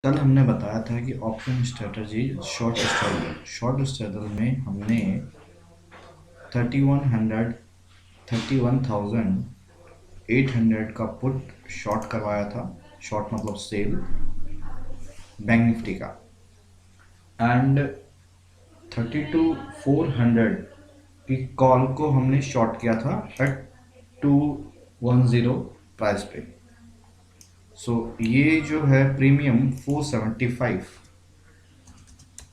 कल हमने बताया था कि ऑप्शन स्ट्रेटजी शॉर्ट स्ट्रेटल में हमने 31,800 का पुट शॉर्ट करवाया था। शॉर्ट मतलब सेल बैंक निफ्टी का। एंड 32,400 की कॉल को हमने शॉर्ट किया था एट 210 प्राइस पे। सो ये जो है प्रीमियम 475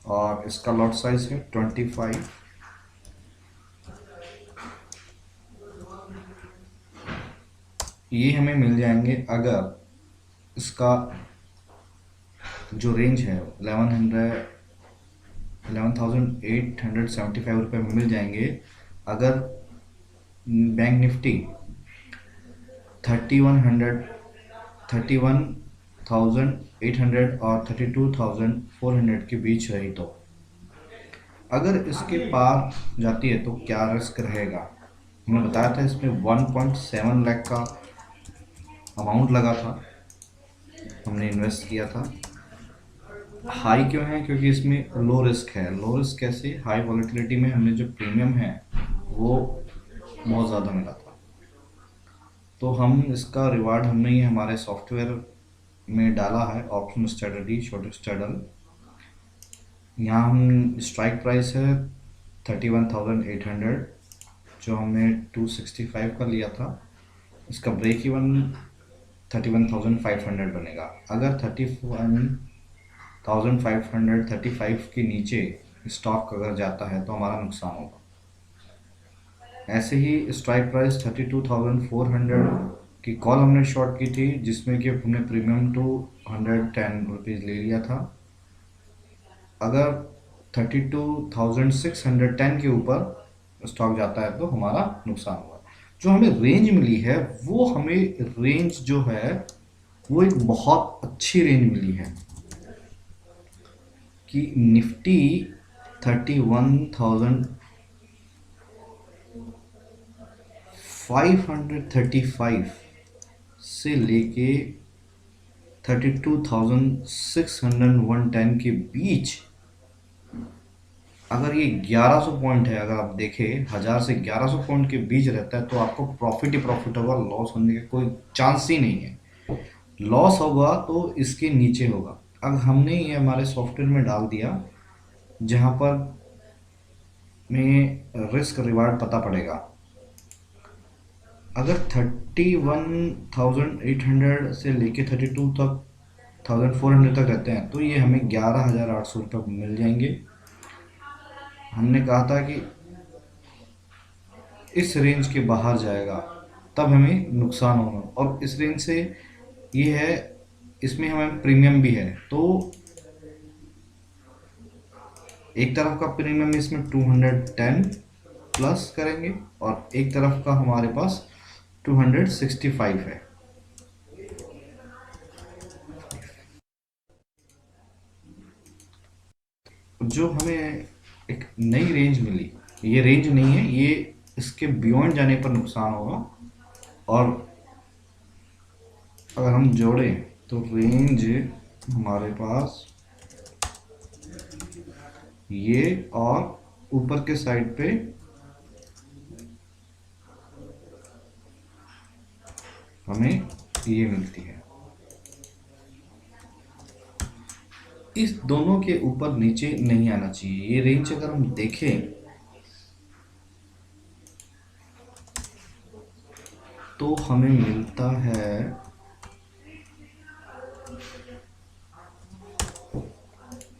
और इसका लॉट साइज है 25। ये हमें मिल जाएंगे अगर इसका जो रेंज है 11,875 रुपये में मिल जाएंगे अगर बैंक निफ्टी 3100 31,800 और 32,400 के बीच रही तो। अगर इसके पार जाती है तो क्या रिस्क रहेगा। हमने बताया था इसमें 1.7 लाख का अमाउंट लगा था, हमने इन्वेस्ट किया था। हाई क्यों है? क्योंकि इसमें लो रिस्क है। लो रिस्क कैसे? हाई वॉलेटिलिटी में हमने जो प्रीमियम है वो बहुत ज़्यादा मिला था। तो हम इसका रिवार्ड हमने ये हमारे सॉफ्टवेयर में डाला है, ऑप्शन स्ट्रेटजी शॉर्ट स्ट्रेटल। यहाँ हम स्ट्राइक प्राइस है 31,800 जो हमने 265 का लिया था। इसका ब्रेक इवन 31,500 बनेगा। अगर 31,535 के नीचे स्टॉक अगर जाता है तो हमारा नुकसान होगा। ऐसे ही स्ट्राइक प्राइस 32,400 की कॉल हमने शॉर्ट की थी, जिसमें कि हमने प्रीमियम 210 रुपीज़ ले लिया था। अगर 32,610 के ऊपर स्टॉक जाता है तो हमारा नुकसान हुआ। जो हमें रेंज मिली है वो हमें रेंज जो है वो एक बहुत अच्छी रेंज मिली है कि निफ्टी 31,535 से लेके 32,610 के बीच। अगर ये 1100 पॉइंट है, अगर आप देखें 1000 से 1100 पॉइंट के बीच रहता है तो आपको प्रॉफिट ही प्रॉफिट होगा। लॉस होने का कोई चांस ही नहीं है। लॉस होगा तो इसके नीचे होगा। अब हमने ये हमारे सॉफ्टवेयर में डाल दिया जहाँ पर में रिस्क रिवार्ड पता पड़ेगा। अगर 31,800 से लेके 32 तक 1,400 तक रहते हैं तो ये हमें 11,800 रुपये मिल जाएंगे। हमने कहा था कि इस रेंज के बाहर जाएगा तब हमें नुकसान होगा, और इस रेंज से ये है, इसमें हमें प्रीमियम भी है। तो एक तरफ का प्रीमियम इसमें 210 प्लस करेंगे और एक तरफ का हमारे पास 265 है। जो हमें एक नई रेंज मिली, ये रेंज नहीं है, ये इसके बियॉन्ड जाने पर नुकसान होगा। और अगर हम जोड़ें तो रेंज हमारे पास ये और ऊपर के साइड पे हमें ये मिलती है। इस दोनों के ऊपर नीचे नहीं आना चाहिए। ये रेंज अगर हम देखें तो हमें मिलता है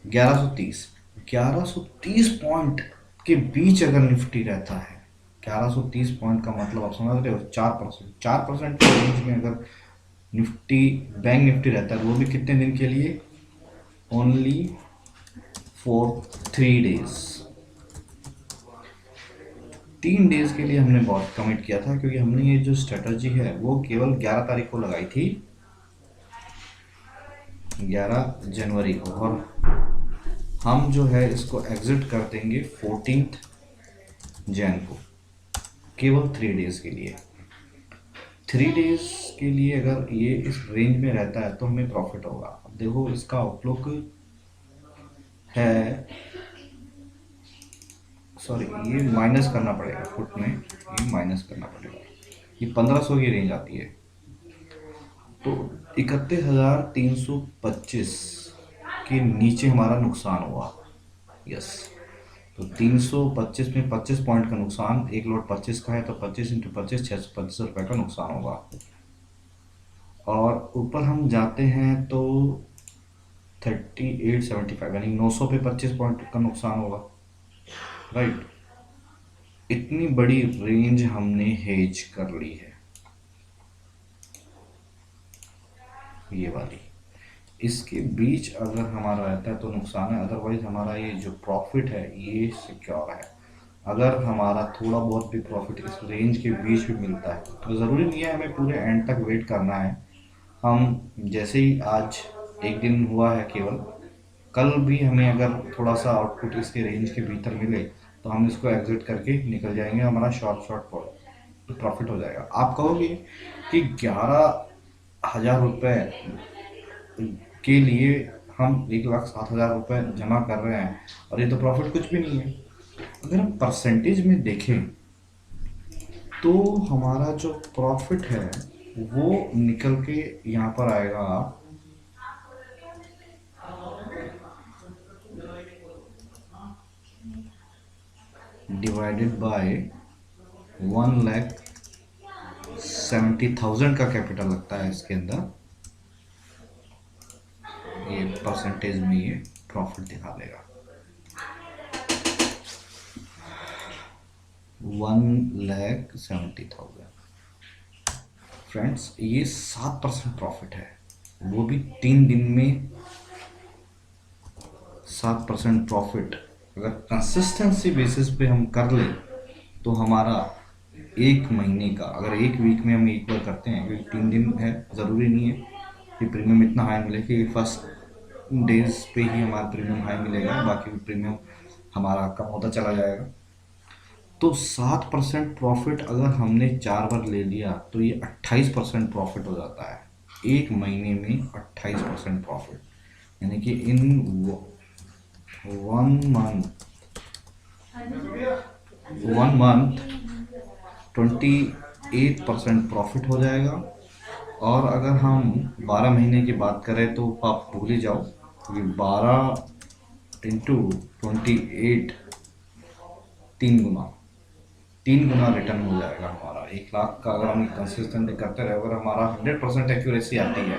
1130। 1130 पॉइंट के बीच अगर निफ्टी रहता है, 1130 पॉइंट का मतलब आप समझ रहे हो, 4%। 4% के रेंज में अगर निफ्टी बैंक निफ्टी रहता है, वो भी कितने दिन के लिए? Only for 3 days. 3 डेज के लिए हमने बहुत कमिट किया था, क्योंकि हमने ये जो स्ट्रेटजी है वो केवल 11 तारीख को लगाई थी, 11 जनवरी को, और हम जो है इसको एग्जिट कर देंगे 14 जैन को, केवल 3 डेज के लिए। 3 डेज के लिए अगर ये इस रेंज में रहता है तो हमें प्रॉफिट होगा। अब देखो इसका आउटलुक है, सॉरी ये माइनस करना पड़ेगा, फुट में ये माइनस करना पड़ेगा, ये 1500 की रेंज आती है। तो 31,325 के नीचे हमारा नुकसान हुआ। यस, तो 325 में 25 पॉइंट का नुकसान, एक लॉट 25 का है तो 25 इंटू 25 ₹625 का नुकसान होगा। और ऊपर हम जाते हैं तो 3875 यानी 900 पे 25 पॉइंट का नुकसान होगा, राइट। इतनी बड़ी रेंज हमने हेज कर ली है, ये वाली। इसके बीच अगर हमारा रहता है तो नुकसान है, अदरवाइज हमारा ये जो प्रॉफिट है ये सिक्योर है। अगर हमारा थोड़ा बहुत भी प्रॉफिट इस रेंज के बीच में मिलता है तो ज़रूरी नहीं है हमें पूरे एंड तक वेट करना है। हम जैसे ही आज एक दिन हुआ है केवल, कल भी हमें अगर थोड़ा सा आउटपुट इसके रेंज के भीतर मिले तो हम इसको एग्जिट करके निकल जाएंगे, हमारा शॉर्ट प्रॉफिट हो जाएगा। आप कहोगे कि 11,000 रुपये के लिए हम 1,07,000 रुपये जमा कर रहे हैं और ये तो प्रॉफिट कुछ भी नहीं है। अगर हम परसेंटेज में देखें तो हमारा जो प्रॉफिट है वो निकल के यहाँ पर आएगा डिवाइडेड बाय 1,70,000 का कैपिटल लगता है इसके अंदर, ये परसेंटेज में ये प्रॉफिट दिखा देगा 1,70,000। फ्रेंड्स ये 7% प्रॉफिट है, वो भी 3 दिन में 7% प्रॉफिट। अगर कंसिस्टेंसी बेसिस पे हम कर ले तो हमारा एक महीने का, अगर एक वीक में हम एक बार करते हैं, क्योंकि 3 दिन है, ज़रूरी नहीं है कि प्रीमियम इतना हाई मिले कि फर्स्ट डेज पे ही हमारा प्रीमियम हाई मिलेगा, बाकी प्रीमियम हमारा कम होता चला जाएगा। तो 7% प्रॉफिट अगर हमने 4 बार ले लिया तो ये 28% प्रॉफिट हो जाता है, एक महीने में 28% प्रॉफिट। यानी कि इन 1 मंथ 28% प्रॉफिट हो जाएगा। और अगर हम 12 महीने की बात करें तो आप भूल ही जाओ, क्योंकि 12 इंटू 28 तीन गुना रिटर्न हो जाएगा हमारा 1,00,000 का। अगर हम कंसिस्टेंटली करते रहे, अगर हमारा 100% एक्यूरेसी आती है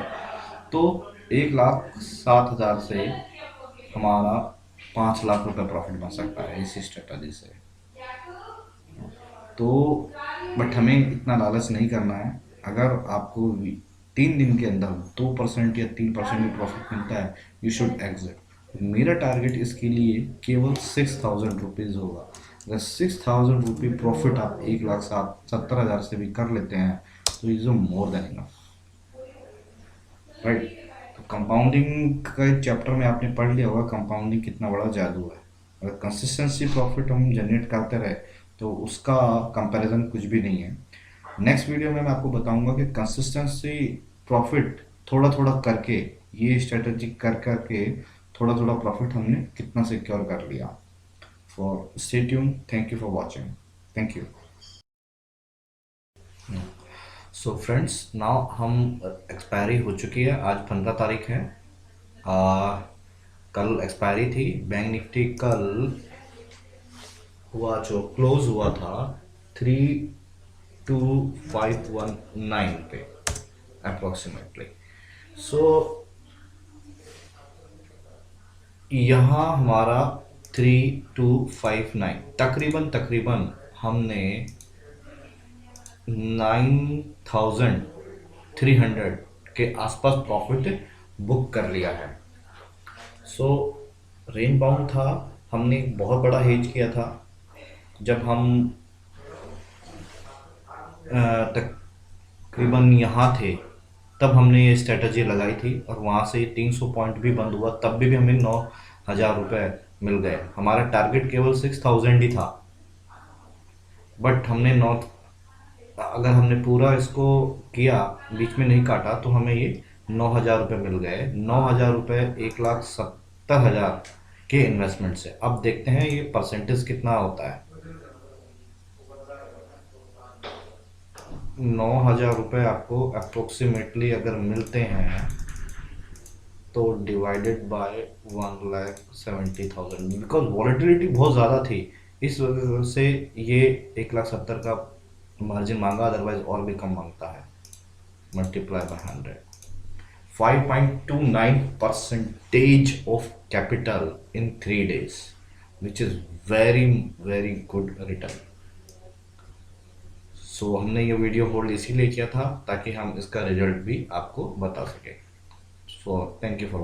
तो 1,07,000 से हमारा 5,00,000 रुपये प्रॉफिट बन सकता है इसी स्ट्रेटजी से। तो बट हमें इतना लालच नहीं करना है। अगर आपको 3 दिन के अंदर 2% या 3% भी प्रॉफिट मिलता है, यू शुड एग्जिट। मेरा टारगेट इसके लिए केवल 6,000 रुपीज़ होगा। अगर 6,000 रुपये प्रॉफिट आप 1,70,000 से भी कर लेते हैं तो is more than enough, right. तो कंपाउंडिंग का चैप्टर में आपने पढ़ लिया होगा कंपाउंडिंग कितना बड़ा जादू है। अगर कंसिस्टेंसी प्रॉफिट हम जनरेट करते रहे तो उसका कंपैरिजन कुछ भी नहीं है। नेक्स्ट वीडियो में मैं आपको बताऊंगा कि कंसिस्टेंसी प्रॉफिट थोड़ा थोड़ा करके, ये स्ट्रेटजी कर करके थोड़ा थोड़ा प्रॉफिट हमने कितना सिक्योर कर लिया। For stay tune, thank you for watching, thank you. So friends, now हम एक्सपायरी हो चुकी है, आज 15 तारीख है। कल एक्सपायरी थी। बैंक निफ्टी कल हुआ, जो क्लोज हुआ था 32,519 पे अप्रोक्सीमेटली। सो यहाँ हमारा 3259 तकरीबन हमने 9,300 के आसपास प्रॉफिट बुक कर लिया है। सो रेंज बाउंड था, हमने एक बहुत बड़ा हेज किया था। जब हम तकरीबन यहाँ थे तब हमने ये स्ट्रेटजी लगाई थी और वहाँ से 300 पॉइंट भी बंद हुआ, तब भी हमें 9,000 रुपये मिल गए। हमारा टारगेट केवल 6,000 ही था, बट हमने अगर हमने पूरा इसको किया, बीच में नहीं काटा, तो हमें ये 9,000 रुपये मिल गए। 9,000 रुपये 1,70,000 के इन्वेस्टमेंट से। अब देखते हैं ये परसेंटेज कितना होता है। 9,000 रुपये आपको अप्रोक्सीमेटली अगर मिलते हैं तो डिवाइडेड बाय 1,70,000, बिकॉज वॉलेटिलिटी बहुत ज़्यादा थी, इस वजह से ये 1,70,000 का मार्जिन मांगा, अदरवाइज और भी कम मांगता है। Multiply by 100, 5.29 percentage of capital in 3 days, which is very very good return. So हमने ये वीडियो होल्ड इसीलिए किया था ताकि हम इसका रिजल्ट भी आपको बता सकें। So thank you for